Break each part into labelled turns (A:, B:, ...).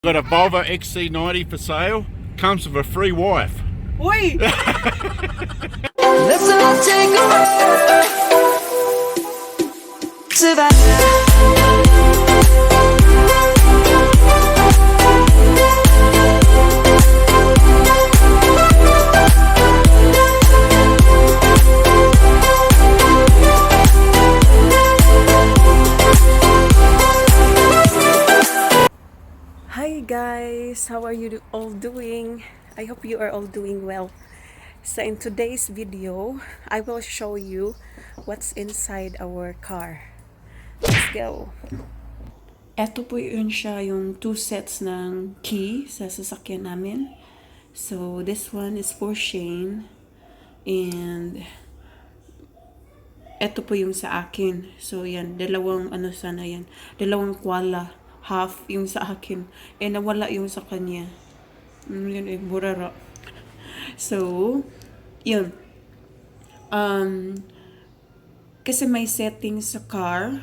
A: Got a Volvo XC90 for sale. Comes with a free wife.
B: Uy!
C: Let's all take a ride to the
B: Hi guys! How are you all doing? I hope you are all doing well. So in today's video, I will show you what's inside our car. Let's go! Eto po yun siya, yung 2 sets ng key sa sasakyan namin. So this one is for Shane. And eto po yung sa akin. So yan, dalawang sana yan. Dalawang kwala. Half yung sa akin. Nawala yung sa kanya. Yun burara. So, yun. Kasi may settings sa car,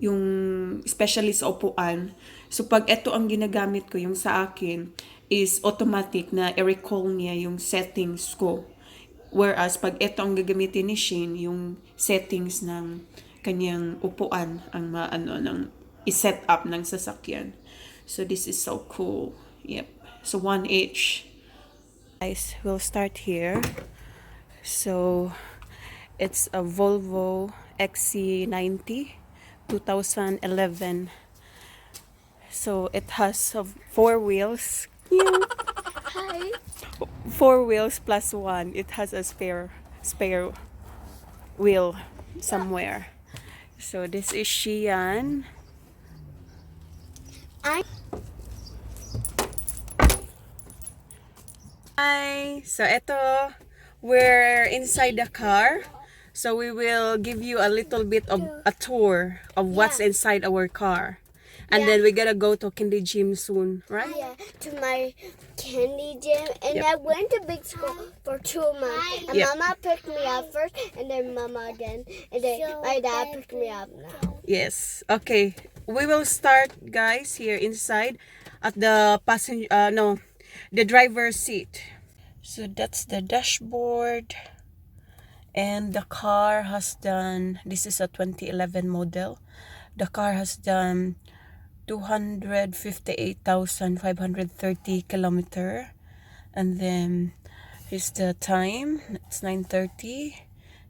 B: yung especially sa upuan. So, pag ito ang ginagamit ko, yung sa akin, is automatic na i-recall niya yung settings ko. Whereas, pag ito ang gagamitin ni Shane, yung settings ng kanyang upuan, ang ng i-set up ng sasakyan. So, this is so cool. Yep. So, 1 each. Guys, we'll start here. So, it's a Volvo XC90 2011. So, it has 4 wheels. Yeah.
D: Hi.
B: 4 wheels plus 1. It has a spare wheel somewhere. So, this is Shian. Hi! So, ito, we're inside the car. So, we will give you a little bit of a tour of what's inside our car. And then we gotta go to Candy Gym soon, right?
D: Yeah, to my candy gym. And I went to big school for 2 months. And Mama picked me up first, and then Mama again. And then my dad picked me up now.
B: Yes. Okay. We will start, guys, here inside at the the driver's seat. So that's the dashboard. And the car has done, this is a 2011 model. The car has done 258,530 kilometer. And then here's the time. It's 9:30.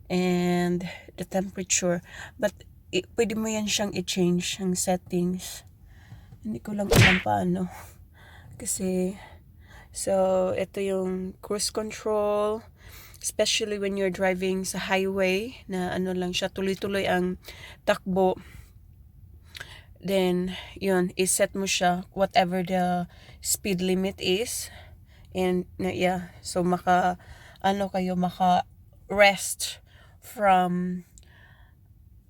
B: And the temperature. But pwede mo yan siyang i-change ang settings. Hindi ko lang alam paano. Kasi, so, ito yung cruise control. Especially when you're driving sa highway, na lang siya, tuloy-tuloy ang takbo. Then, yun, iset mo siya, whatever the speed limit is. And, yeah, so maka-rest from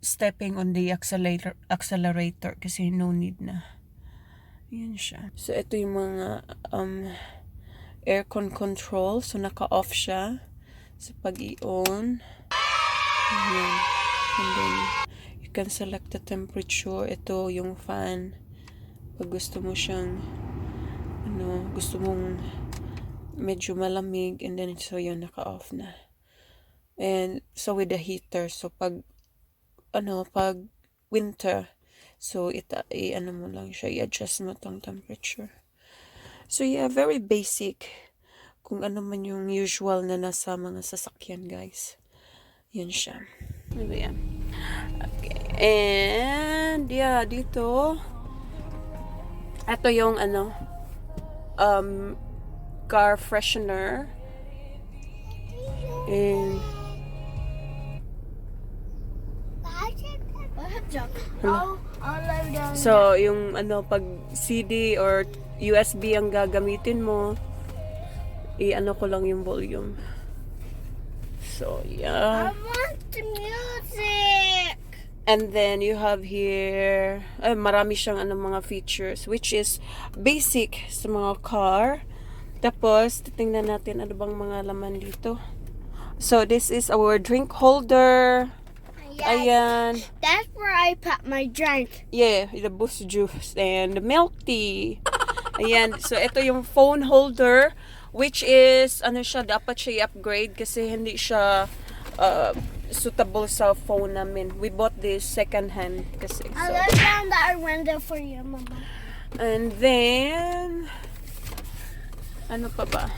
B: stepping on the accelerator kasi no need na. Yan siya. So, ito yung mga aircon control. So, naka-off siya. So, pag i-on, ayan. And then, you can select the temperature. Ito yung fan. Pag gusto mo siyang, gusto mong medyo malamig. And then, so yun, naka-off na. And, so with the heater. So, pag winter, so mo lang siya, i-adjust mo tong temperature. So yeah, very basic, kung ano man yung usual na nasa mga sasakyan, guys. Yan siya. Ano ba yan? Okay. And yeah, dito, ito yung car freshener. And so, yung pag CD or USB ang gagamitin mo, ko lang yung volume. So, yeah.
D: I want the music!
B: And then, you have here, marami siyang mga features, which is basic sa mga car. Tapos, titingnan natin ano bang mga laman dito. So, this is our drink holder.
D: Yeah,
B: Ayan.
D: that's where I put my drink.
B: Yeah, the boost juice and the milk tea. Ayan, so ito yung phone holder, which is, ano siya, dapat siya i-upgrade kasi hindi siya suitable sa phone namin. We bought this second hand kasi.
D: I
B: So.
D: left down that window for you, Mama.
B: And then, ano pa ba?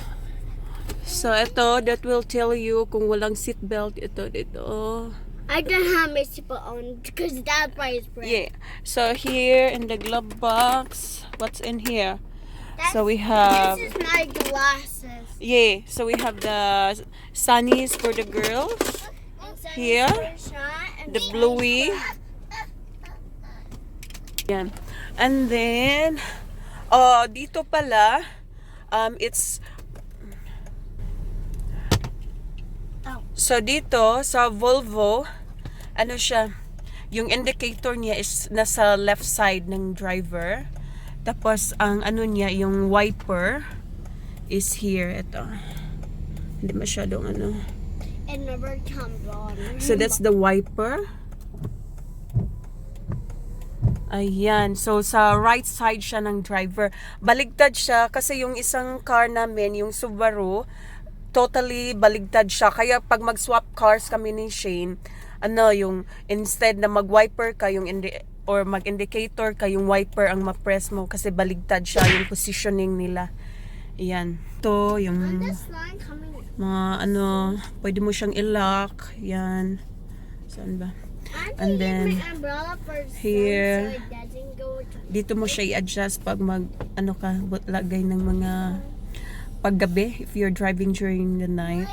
B: So, ito, that will tell you kung walang seatbelt, ito, dito.
D: I don't have my seatbelt on because that part is red.
B: Yeah. So, here in the glove box, what's in here?
D: That's-
B: So, we have,
D: This is my glasses.
B: yeah, so we have the sunnies for the girls. Here, the bluey. Yan. And then, dito pala, it's, so dito, sa Volvo, ano siya, yung indicator niya is nasa left side ng driver. Tapos, ang ano niya, yung wiper is here. Ito. Hindi masyadong ano.
D: It never comes on.
B: So, that's the wiper. Ayan. So, sa right side siya ng driver. Baligtad siya kasi yung isang car namin, yung Subaru, totally baligtad siya. Kaya pag mag-swap cars kami ni Shane, ano, yung instead na mag-wiper ka, yung or mag-indicator ka, yung wiper ang ma-press mo kasi baligtad siya yung positioning nila. Ayan. Ito, yung
D: This line coming.
B: mga ano, pwede mo siyang i-lock. Yan. Saan ba? And then,
D: My umbrella for sun
B: here,
D: so it doesn't go to
B: dito mo siya i-adjust pag mag, ano ka, lagay ng mga paggabi if you're driving during the night.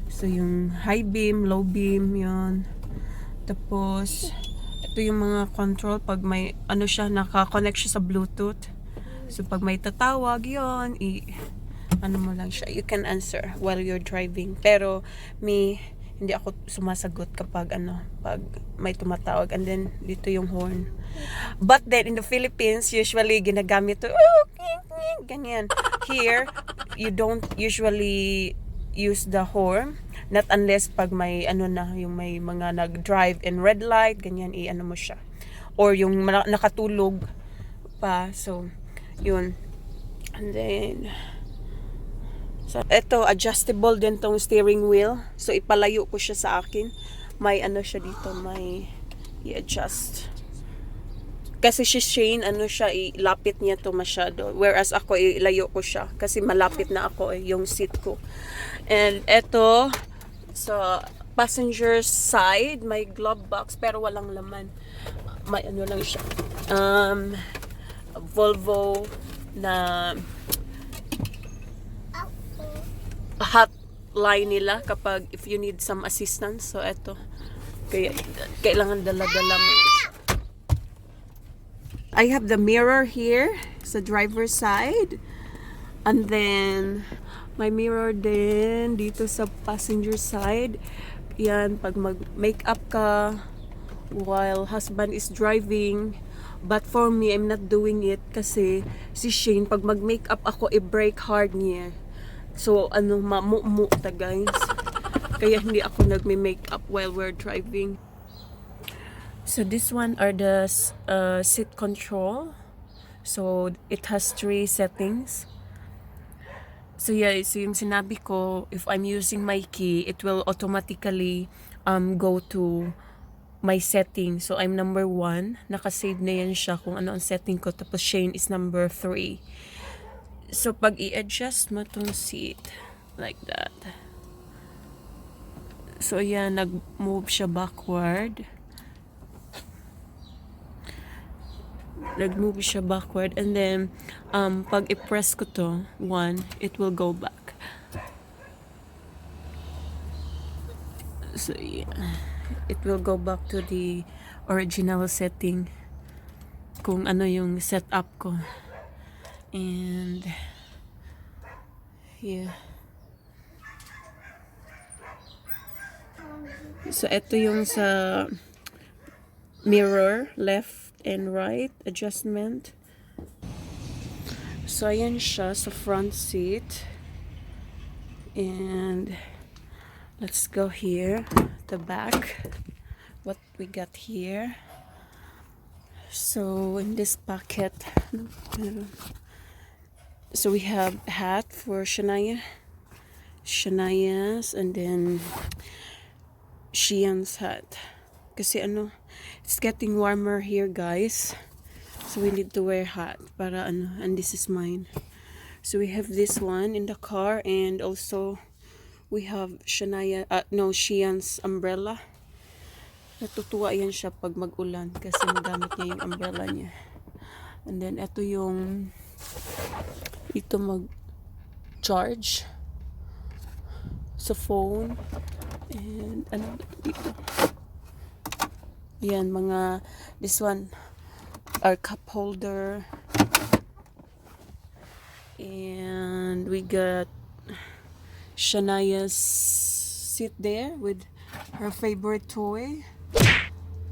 B: So, yung high beam, low beam, yun. Tapos, ito yung mga control pag may, ano siya, naka-connect siya sa Bluetooth. So, pag may tatawag, yun, ano mo lang siya. You can answer while you're driving. Pero, hindi ako sumasagot kapag, pag may tumatawag. And then, dito yung horn. But then, in the Philippines, usually, ginagamit to, ganyan. Here, you don't usually use the horn. Not unless pag may yung may mga nag-drive in red light, ganyan i-ano mo siya. Or yung nakatulog pa. So, yun. And then, so, eto, adjustable din tong steering wheel. So, ipalayo ko siya sa akin. May siya dito, may i-adjust. Kasi si Shane, siya, ilapit niya to masyado. Whereas ako, ilayo ko siya. Kasi malapit na ako yung seat ko. And eto, sa passenger side, may glove box, pero walang laman. May lang siya. Volvo na hotline nila kapag if you need some assistance. So, eto. Kaya, kailangan dala-dala mo. I have the mirror here sa driver's side. And then, may mirror din dito sa passenger side. Yan, pag mag-makeup ka while husband is driving. But for me, I'm not doing it kasi si Shane, pag mag-makeup ako, i-brake hard niya. So, mamu-mu ta guys. Kaya hindi ako nagme-makeup while we're driving. So, this one are the seat control. So, it has 3 settings. So, yeah, so yung sinabi ko, if I'm using my key, it will automatically go to my setting. So, I'm number 1. Nakasave na yan siya kung ano ang setting ko. Tapos, Shane is number 3. So, pag i-adjust mo tong seat, like that. So, yan, nag-move siya backward. Nag-move siya backward. And then, pag i-press ko to, 1, it will go back. So, yeah. It will go back to the original setting. Kung ano yung setup ko. And, yeah. So, ito yung sa mirror, left and right adjustment. So, ayan siya sa front seat. And, let's go here, the back. What we got here. So, in this pocket, So we have hat for Shania's, and then Shian's hat. Kasi ano, it's getting warmer here, guys. So we need to wear hat para ano, and this is mine. So we have this one in the car, and also we have Shian's umbrella. Natutuwa yan siya pag mag-ulan kasi magamit niya yung umbrella niya. And then ito yung ito mag-charge sa phone. And ano dito? Yan, mga this one our cup holder. And we got Shania's seat there with her favorite toy.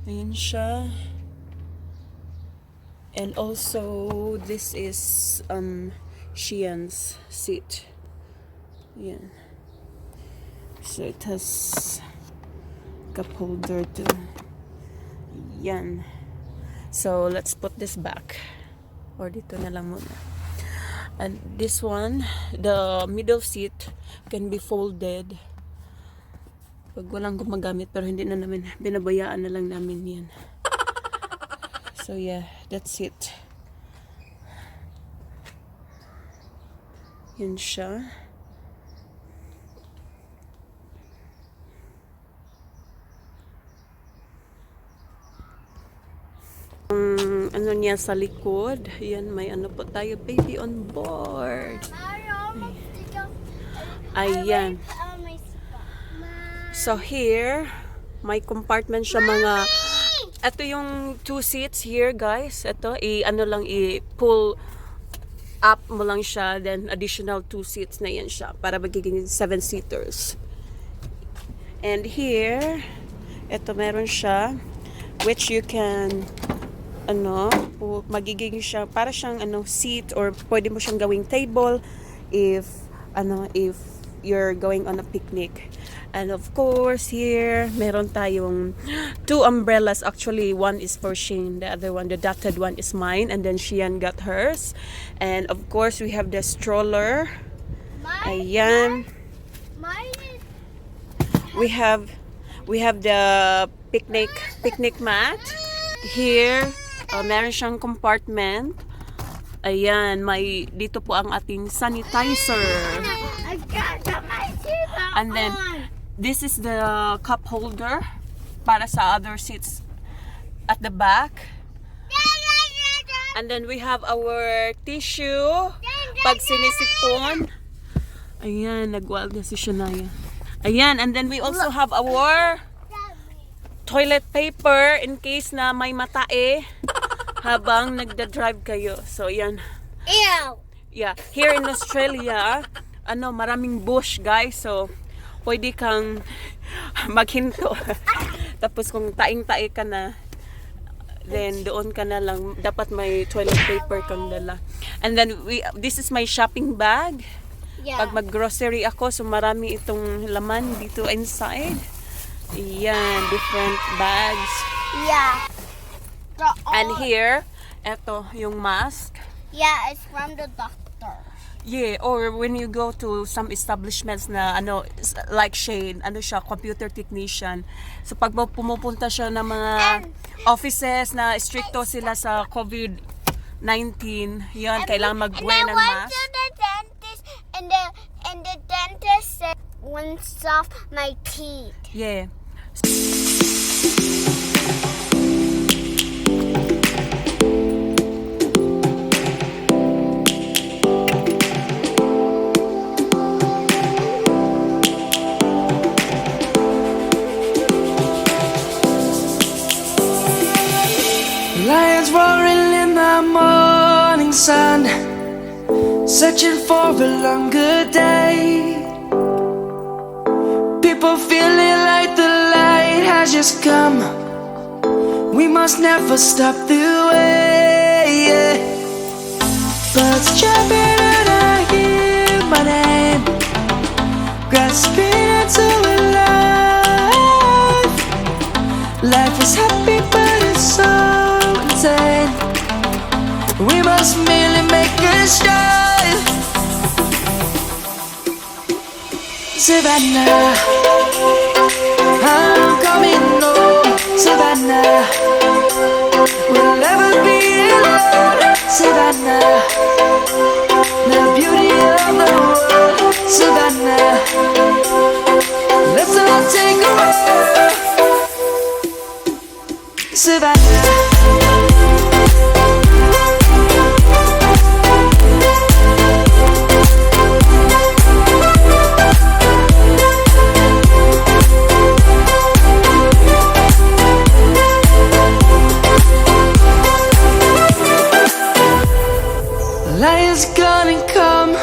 B: Ayan siya. And also this is Shian's seat. Ayan. So it has cup holder too. Yan. So let's put this back. Or dito na lang muna. And this one, the middle seat can be folded. Pag walang gumagamit, pero hindi na namin, binabayaan na lang namin yan. So yeah, that's it. Yan siya. Ano niya sa likod. Yan, may ano po tayo, baby on board. Ayan. So here, may compartment siya mga, ito yung 2 seats here, guys. Ito, i-pull up mo lang siya, then additional 2 seats na yan siya para magiging 7-seaters. And here, ito meron siya, which you can magiging siya para siyang seat, or pwede mo siyang gawing table if you're going on a picnic. And of course here meron tayong 2 umbrellas. Actually, one is for Shane, the other one, the dotted one, is mine, and then Shian got hers. And of course we have the stroller. Ayan. We have the picnic mat here. Meron siyang compartment. Ayan, may dito po ang ating sanitizer. And then this is the cup holder para sa other seats at the back. And then we have our tissue pag sinisipon. Ayan, nagwal na si Shania. Ayan, and then we also have our toilet paper in case na may matae habang nagda-drive kayo. So, yan.
D: Ew!
B: Yeah, here in Australia, maraming bush, guys. So, pwede kang maghinto. Tapos kung taing-tae ka na, then doon ka na lang. Dapat may toilet paper kang dala. And then, this is my shopping bag.
D: Yeah.
B: Pag mag-grocery ako, so marami itong laman dito inside. Yan, different bags.
D: Yeah.
B: And here, eto yung mask.
D: Yeah, it's from the doctor.
B: Yeah, or when you go to some establishments na like Shane, siya, computer technician. So pag pumupunta siya ng mga offices na stricto sila sa COVID-19, yan, kailangan mag-wear ng
D: And I went
B: mask.
D: to the dentist, and the dentist said rinse off my teeth.
B: Yeah.
C: Lions roaring in the morning sun, searching for a longer day. People feeling like the light has just come. We must never stop the way. Yeah. Birds jumping and I hear my name, grasping into a life. Life is happy but it's so insane. We must merely make a strive. Savannah, I'm coming home. Savannah, we'll never be alone. Savannah, the beauty of the world. Savannah, let's all take a walk. Savannah. Lion's gonna come.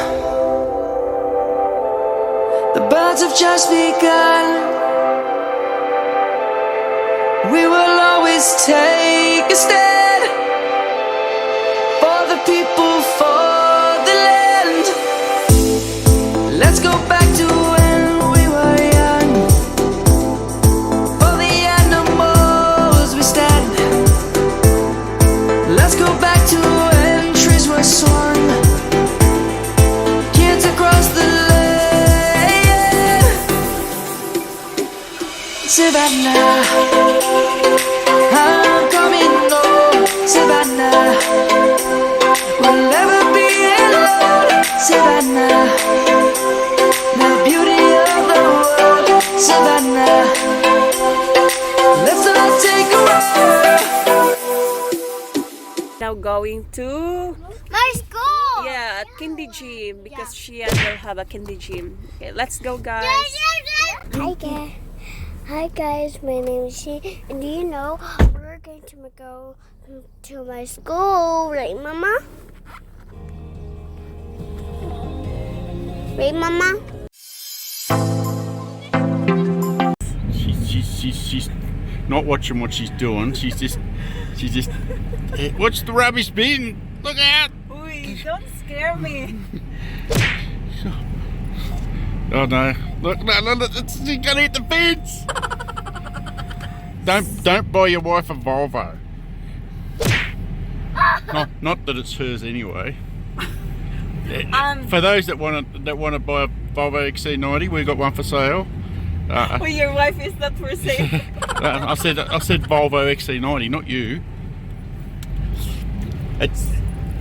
C: The birds have just begun. We will always take a stand for the people, for the land. Let's go back to when we were young. For the animals we stand. Let's go back to when trees were swung. Kids across the land. Savannah, I'm coming home. Savannah, we'll never be alone. Savannah, the beauty of the world. Savannah, let's all take a walk.
B: Now going to
D: My school.
B: at Kindy Gym because Shian will have a Kindy Gym. Okay, let's go, guys.
D: Hi guys, my name is She, and do you know we're going to go to my school, right, Mama? Right, Mama?
A: She's not watching what she's doing. She's just watch the rubbish bin. Look out!
B: Uy, don't scare me.
A: Oh no! Look! She's gonna hit the fence. Don't buy your wife a Volvo. Not that it's hers anyway. For those that want to buy a Volvo XC90, we've got one for sale.
B: Well, your wife is not for sale.
A: I said Volvo XC90, not you.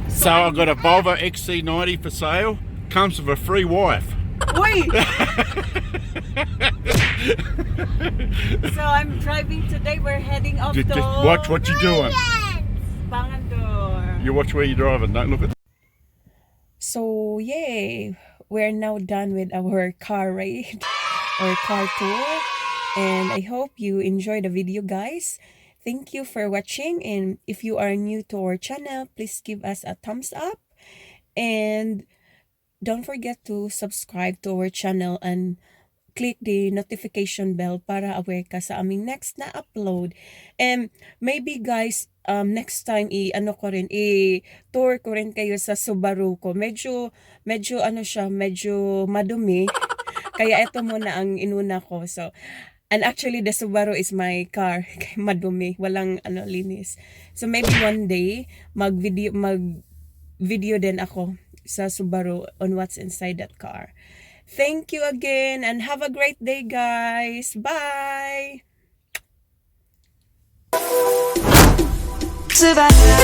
A: So I've got a Volvo XC90 for sale. Comes with a free wife.
B: Wait. So I'm driving today. We're heading off
A: Just
B: to
A: watch what you're doing.
B: Bangandor.
A: You watch where you're driving. Don't look at.
B: So yay, we're now done with our car ride or car tour, and I hope you enjoyed the video, guys. Thank you for watching, and if you are new to our channel, please give us a thumbs up, and don't forget to subscribe to our channel and click the notification bell para aware ka sa aming next na upload. And maybe guys, next time i-tour ko rin kayo sa Subaru ko. Medyo ano siya, medyo madumi. Kaya ito muna ang inuna ko. So, and actually the Subaru is my car. Kaya madumi, walang linis. So maybe one day mag-video din ako sa Subaru on what's inside that car. Thank you again and have a great day, guys. Bye.
C: Savannah.